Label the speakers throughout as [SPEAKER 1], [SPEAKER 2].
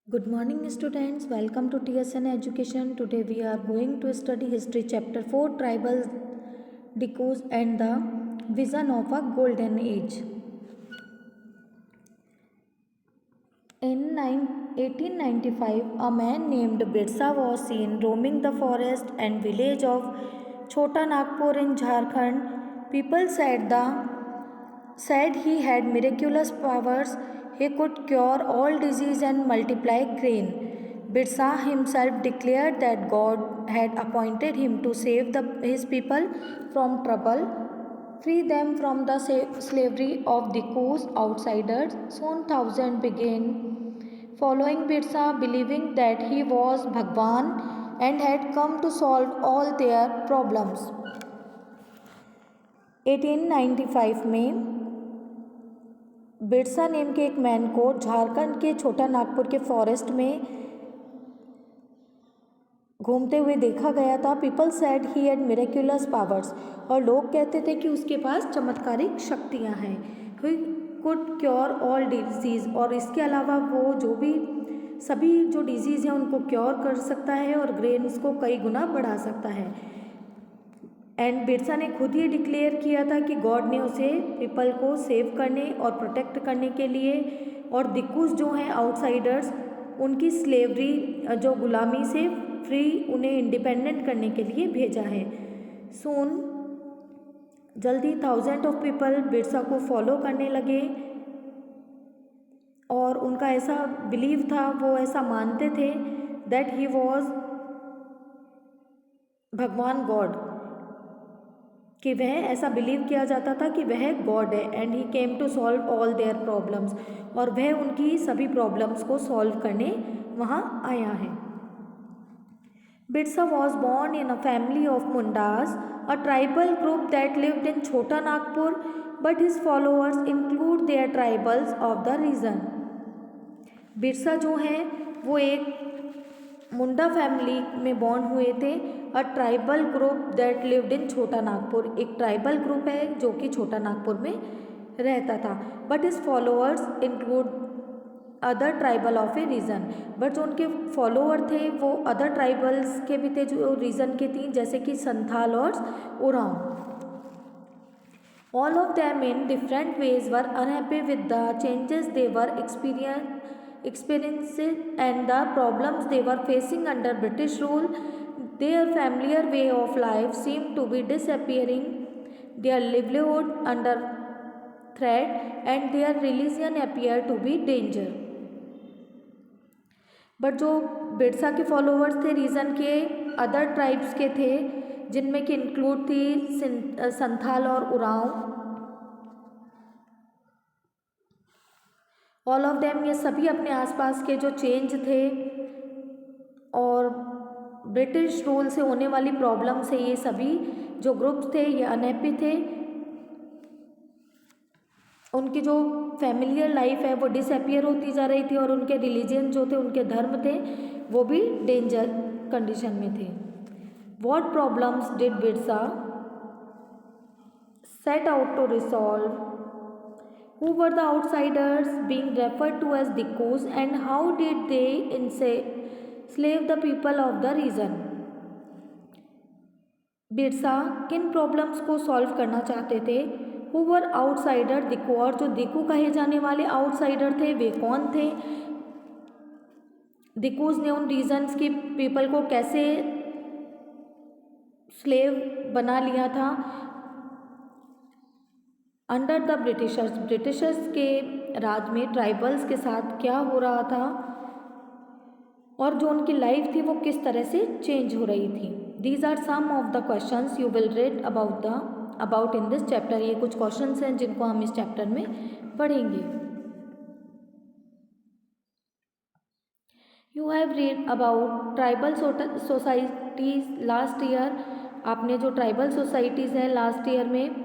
[SPEAKER 1] Good morning students, welcome to TSN Education. Today we are going to study history chapter 4 tribal decos and the vision of a golden age. In 1895, a man named Birsa was seen roaming the forest and village of Chota Nagpur in Jharkhand. People said he had miraculous powers. He could cure all disease and multiply grain. Birsa himself declared that God had appointed him to save his people from trouble, free them from the slavery of the coast outsiders. Soon thousands began following Birsa, believing that he was Bhagwan and had come to solve all their problems. 1895 में Birsa name के एक man को झारखंड के छोटा नागपुर के forest में घूमते हुए देखा गया था. People said he had miraculous powers, और लोग कहते थे कि उसके पास चमत्कारिक शक्तियां हैं. He could cure all disease, और इसके अलावा वो सभी जो डिजीज़ हैं उनको क्योर कर सकता है और ग्रेन्स को कई गुना बढ़ा सकता है. एंड बिरसा ने खुद ये डिक्लेयर किया था कि गॉड ने उसे पीपल को सेव करने और प्रोटेक्ट करने के लिए और दिक्कूस जो हैं आउटसाइडर्स उनकी स्लेवरी जो गुलामी से फ्री उन्हें इंडिपेंडेंट करने के लिए भेजा है. सून जल्दी थाउजेंड ऑफ पीपल बिरसा को फॉलो करने लगे और उनका ऐसा बिलीव था, वो ऐसा मानते थे दैट ही वॉज भगवान गॉड, कि वह ऐसा बिलीव किया जाता था कि वह गॉड है. And he came to solve all their problems, और वह उनकी सभी प्रॉब्लम्स को सॉल्व करने वहाँ आया है. Birsa was born in a family of Mundas, a tribal group that lived in Chhota Nagpur, but his followers include their tribals of the region. Birsa जो हैं वो एक मुंडा फैमिली में बॉर्न हुए थे. अ tribal group that lived in Chhota Nagpur, एक ट्राइबल ग्रुप है जो कि छोटा नागपुर में रहता था. But his followers include other tribal of a region, but जो उनके फॉलोअर थे वो अदर ट्राइबल्स के भी थे जो रीजन के थी, जैसे कि संथाल और Oraon. All of them in different ways were unhappy with the changes they were experiencing and the problems they were facing under British rule. Their familiar way of life seemed to be disappearing, their livelihood under threat and their religion appeared to be danger. But जो बिरसा के followers थे reason के other tribes के थे, जिनमें कि include थी संथाल और उरांव. ऑल ऑफ देम, ये सभी अपने आसपास के जो चेंज थे और ब्रिटिश रूल से होने वाली प्रॉब्लम से ये सभी जो ग्रुप्स थे ये अनहैप्पी थे. उनकी जो फैमिलियर लाइफ है वो डिसअपियर होती जा रही थी और उनके रिलीजन जो थे, उनके धर्म थे, वो भी डेंजर कंडीशन में थे. What problems did Birsa set out to resolve? Who were the outsiders being referred to as Dikkus and how did they enslave the people of the region? Birsa किन प्रॉब्लम्स को सॉल्व करना चाहते थे? Who were outsider दिक्कू, और जो दिक्कू कहे जाने वाले आउटसाइडर थे वे कौन थे? दिक्कूज ने उन रीजन्स की पीपल को कैसे स्लेव बना लिया था अंडर द ब्रिटिशर्स के राज में ट्राइबल्स के साथ क्या हो रहा था और जो उनकी लाइफ थी वो किस तरह से चेंज हो रही थी. These are some of the questions you will read about in this chapter. ये कुछ क्वेश्चंस हैं जिनको हम इस चैप्टर में पढ़ेंगे. You have read about tribal societies last year. आपने जो ट्राइबल सोसाइटीज़ हैं लास्ट ईयर में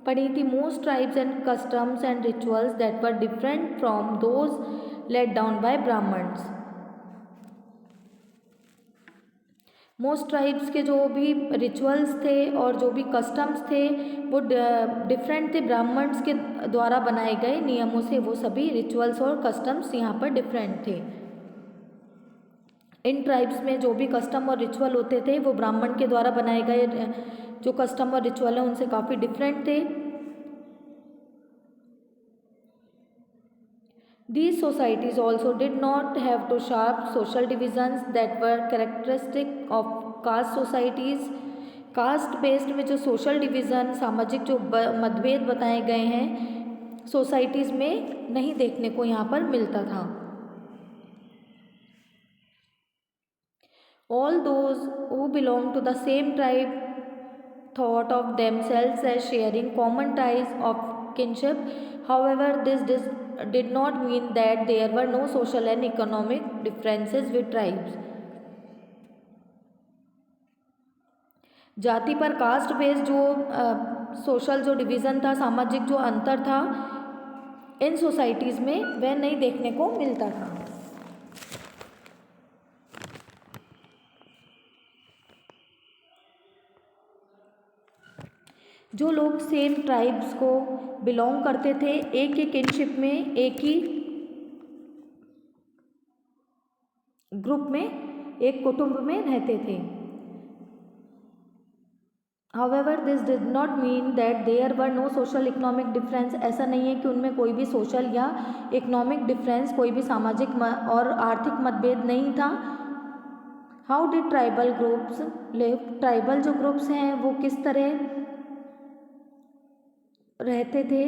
[SPEAKER 1] पढ़ी थी. Most tribes and customs and rituals that were different from those laid down by Brahmans. Most tribes के जो भी रिचुअल्स थे और जो भी कस्टम्स थे वो डिफरेंट थे ब्राह्मण्स के द्वारा बनाए गए नियमों से. वो सभी रिचुअल्स और कस्टम्स यहाँ पर डिफरेंट थे. इन ट्राइब्स में जो भी कस्टम और रिचुअल होते थे वो ब्राह्मण के द्वारा बनाए गए जो कस्टम और रिचुअल है उनसे काफ़ी डिफरेंट थे। These societies also did not have to sharp social divisions that were characteristic of caste societies. Caste based में जो सोशल डिवीज़न सामाजिक जो मतभेद बताए गए हैं सोसाइटीज़ में नहीं देखने को यहाँ पर मिलता था। All those who belonged to the same tribe thought of themselves as sharing common ties of kinship. However, this did not mean that there were no social and economic differences with tribes. जाति पर caste based जो social जो division था सामाजिक जो अंतर था इन societies में वह नहीं देखने को मिलता था। जो लोग सेम ट्राइब्स को बिलोंग करते थे एक ही किनशिप में एक ही ग्रुप में एक कुटुंब में रहते थे। However, this did not mean that there were no social economic difference. ऐसा नहीं है कि उनमें कोई भी सोशल या इकोनॉमिक डिफरेंस कोई भी सामाजिक और आर्थिक मतभेद नहीं था। How did tribal groups live? Tribal जो ग्रुप्स हैं वो किस तरह रहते थे?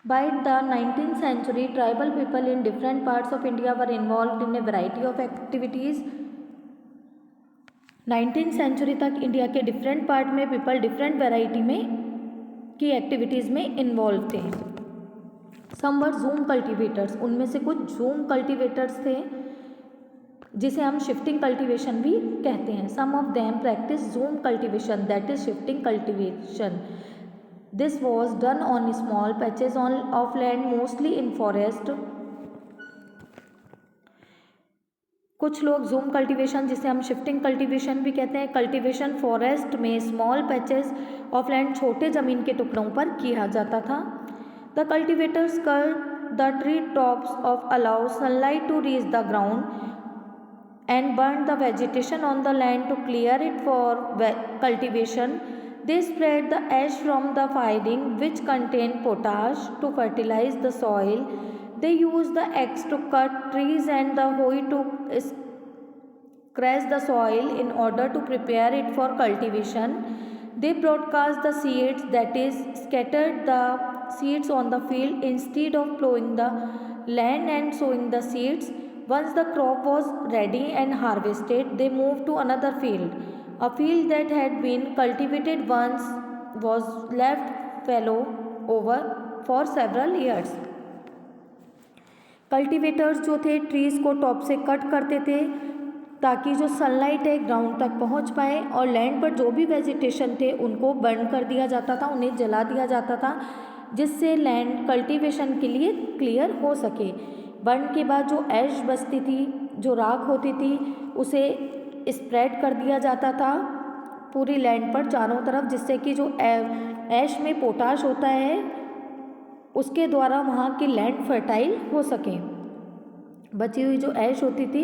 [SPEAKER 1] By the 19th century, tribal people in different parts of India were involved in a variety of activities. 19th century तक इंडिया के डिफरेंट पार्ट में पीपल डिफरेंट वैरायटी में की एक्टिविटीज़ में इन्वॉल्व थे। सम वर जूम कल्टीवेटर्स, उनमें से कुछ जूम कल्टीवेटर्स थे जिसे हम शिफ्टिंग कल्टीवेशन भी कहते हैं। Some of them practice jhum cultivation that is shifting cultivation. This was done on small patches of land mostly in forest. कुछ लोग जूम कल्टीवेशन जिसे हम शिफ्टिंग कल्टीवेशन भी कहते हैं कल्टीवेशन फॉरेस्ट में स्मॉल पैचेस ऑफ लैंड छोटे ज़मीन के टुकड़ों पर किया जाता था। The cultivators cut the tree tops off allow sunlight to reach the ground and burn the vegetation on the land to clear it for cultivation. They spread the ash from the firing which contain potash to fertilize the soil. They use the axe to cut trees and the hoe to scratch the soil in order to prepare it for cultivation. They broadcast the seeds, that is, scattered the seeds on the field instead of plowing the land and sowing the seeds. Once the crop was ready and harvested, they moved to another field. A field that had been cultivated once was left fallow over for several years. Cultivators जो थे trees को top से cut करते थे ताकि जो sunlight है ground तक पहुंच पाए और लैंड पर जो भी वेजिटेशन थे उनको बर्न कर दिया जाता था, उन्हें जला दिया जाता था जिससे लैंड कल्टीवेशन के लिए क्लियर हो सके। बर्न के बाद जो ऐश बचती थी, जो राख होती थी, उसे स्प्रेड कर दिया जाता था पूरी लैंड पर चारों तरफ जिससे कि जो ऐश में पोटाश होता है उसके द्वारा वहाँ की लैंड फर्टाइल हो सके। बची हुई जो ऐश होती थी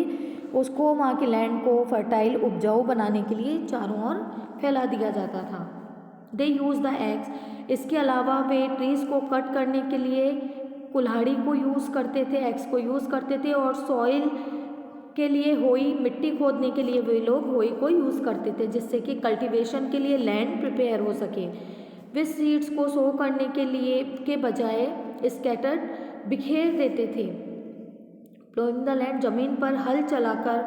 [SPEAKER 1] उसको वहाँ की लैंड को फर्टाइल उपजाऊ बनाने के लिए चारों ओर फैला दिया जाता था। दे यूज़ द एक्स, इसके अलावा वे ट्रीज़ को कट करने के लिए कुल्हाड़ी को यूज़ करते थे, एक्स को यूज़ करते थे और सॉइल के लिए होई, मिट्टी खोदने के लिए वे लोग होई को यूज़ करते थे जिससे कि कल्टीवेशन के लिए लैंड प्रिपेयर हो सके। वे सीड्स को सो करने के लिए के बजाय स्कैटर्ड बिखेर देते थे। प्लोइंग द लैंड, ज़मीन पर हल चलाकर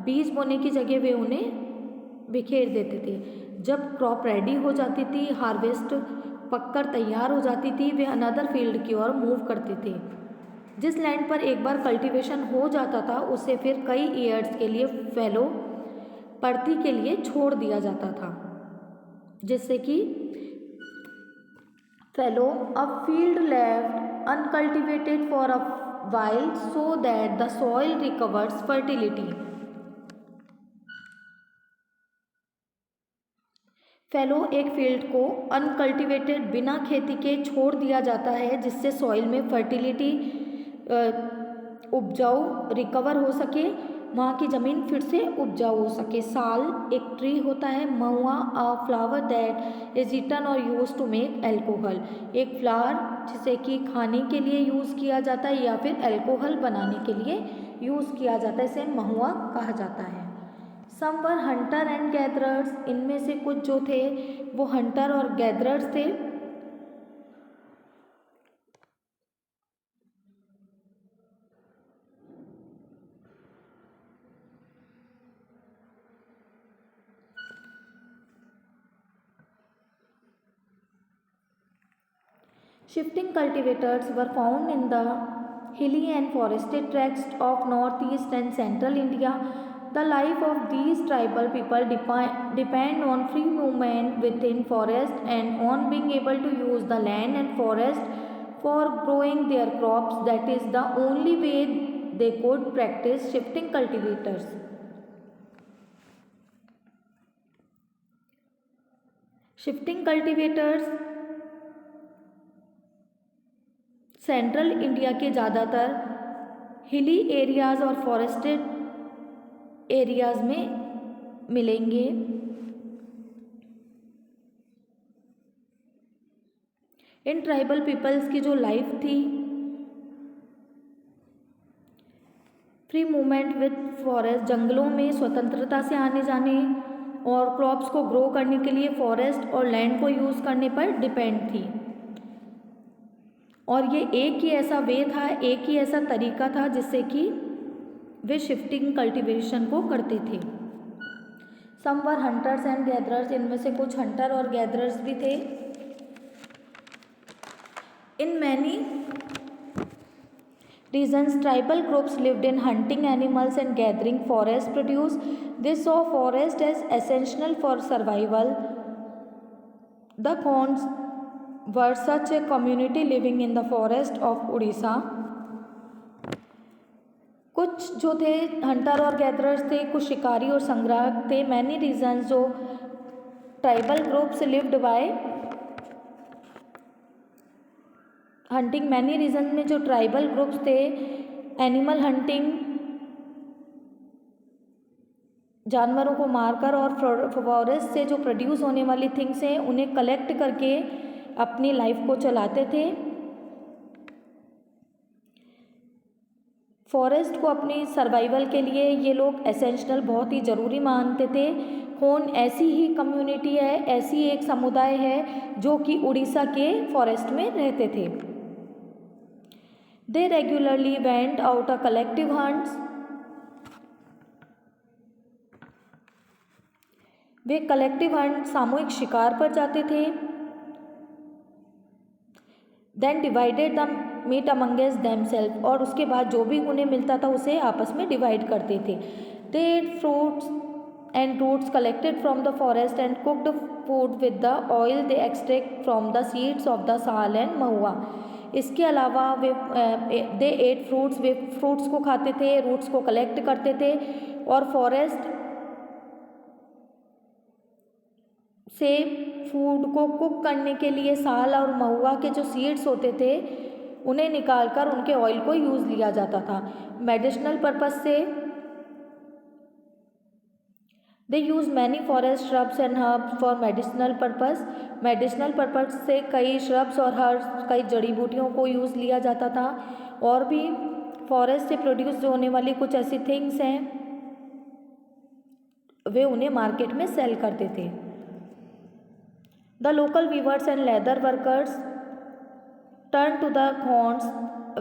[SPEAKER 1] बीज बोने की जगह वे उन्हें बिखेर देते थे। जब क्रॉप रेडी हो जाती थी, हार्वेस्ट पककर तैयार हो जाती थी, वे अनदर फील्ड की ओर मूव करते थे। जिस लैंड पर एक बार कल्टीवेशन हो जाता था उसे फिर कई ईयर्स के लिए फैलो परती के लिए छोड़ दिया जाता था जिससे कि fallow a field left uncultivated for a while so that the soil recovers fertility. Fallow एक फील्ड को अनकल्टिवेटेड बिना खेती के छोड़ दिया जाता है जिससे सॉइल में फर्टिलिटी उपजाऊ रिकवर हो सके, वहाँ की ज़मीन फिर से उपजाऊ हो सके। साल एक ट्री होता है। Mahua a flower that is eaten और यूज टू मेक एल्कोहल, एक फ्लावर जिसे कि खाने के लिए यूज़ किया जाता है या फिर एल्कोहल बनाने के लिए यूज़ किया जाता है, इसे महुआ कहा जाता है। सम वर हंटर एंड गैदरर्स, इनमें से कुछ जो थे वो हंटर और गैदरर्स थे। Shifting cultivators were found in the hilly and forested tracts of northeast and central India. The life of these tribal people depend on free movement within forest and on being able to use the land and forest for growing their crops. That is the only way they could practice shifting cultivators. Shifting cultivators central India के ज़्यादातर hilly areas और forested areas में मिलेंगे। In tribal peoples की जो life थी, free movement with forest, जंगलों में स्वतंत्रता से आने जाने और क्रॉप्स को ग्रो करने के लिए फॉरेस्ट और लैंड को यूज़ करने पर डिपेंड थी। और ये एक ही ऐसा वे था, एक ही ऐसा तरीका था जिससे कि वे शिफ्टिंग कल्टीवेशन को करते थे। Some were hunters and gatherers, इनमें से कुछ हंटर और गैदरर्स भी थे। In many regions tribal groups lived in hunting animals and gathering forest produce. This saw forest as essential for survival. The cons were such a community living in the forest of Odisha. कुछ जो थे Hunter और gatherers थे, कुछ शिकारी और संग्राहक थे। मैनी रीजन्स, जो tribal groups lived by hunting, many region में जो ट्राइबल ग्रुप्स थे एनिमल हंटिंग, जानवरों को मारकर, और फॉरेस्ट से जो प्रोड्यूस होने वाली थिंग्स हैं उन्हें कलेक्ट करके अपनी लाइफ को चलाते थे। फॉरेस्ट को अपनी सर्वाइवल के लिए ये लोग एसेंशियल, बहुत ही ज़रूरी मानते थे। कौन ऐसी ही कम्युनिटी है, ऐसी एक समुदाय है जो कि उड़ीसा के फॉरेस्ट में रहते थे। They regularly went out a collective hunts, वे कलेक्टिव हंट सामूहिक शिकार पर जाते थे। Then divided the meat amongst themself, और उसके बाद जो भी उन्हें मिलता था उसे आपस में डिवाइड करते थे। They ate fruits and roots collected from the forest and cooked food with the oil they extract from the seeds of the sal and mahua. इसके अलावा वे दे एट फ्रूट्स, वे फ्रूट्स को खाते थे, रूट्स को कलेक्ट करते थे, और फॉरेस्ट से फूड को कुक करने के लिए साल और महुआ के जो सीड्स होते थे उन्हें निकालकर उनके ऑयल को यूज़ लिया जाता था। मेडिसिनल पर्पस से they use many forest shrubs and herbs for medicinal purpose. Medicinal purpose से कई श्रब्स और हर्ब्स, कई जड़ी बूटियों को यूज़ लिया जाता था। और भी फॉरेस्ट से प्रोड्यूस होने वाली कुछ ऐसी थिंग्स हैं वे उन्हें मार्केट में सेल करते थे। The local weavers and leather workers turned to the horns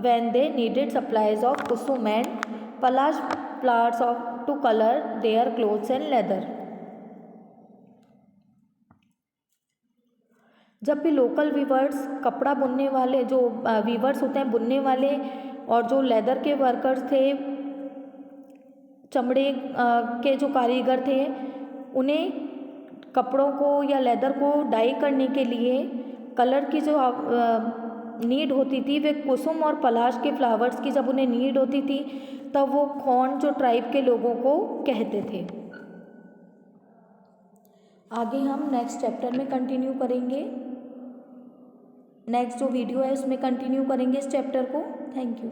[SPEAKER 1] when they needed supplies of kusum and palash flowers to color their clothes and leather. जब भी लोकल वीवर्स, कपड़ा बुनने वाले जो वीवर्स होते हैं, बुनने वाले, और जो लेदर के वर्कर्स थे, चमड़े के जो कारीगर थे, उन्हें कपड़ों को या लेदर को डाई करने के लिए कलर की जो नीड होती थी, वे कुसुम और पलाश के फ्लावर्स की जब उन्हें नीड होती थी तब वो खोन जो ट्राइब के लोगों को कहते थे। आगे हम नेक्स्ट चैप्टर में कंटिन्यू करेंगे, नेक्स्ट जो वीडियो है उसमें कंटिन्यू करेंगे इस चैप्टर को। Thank you.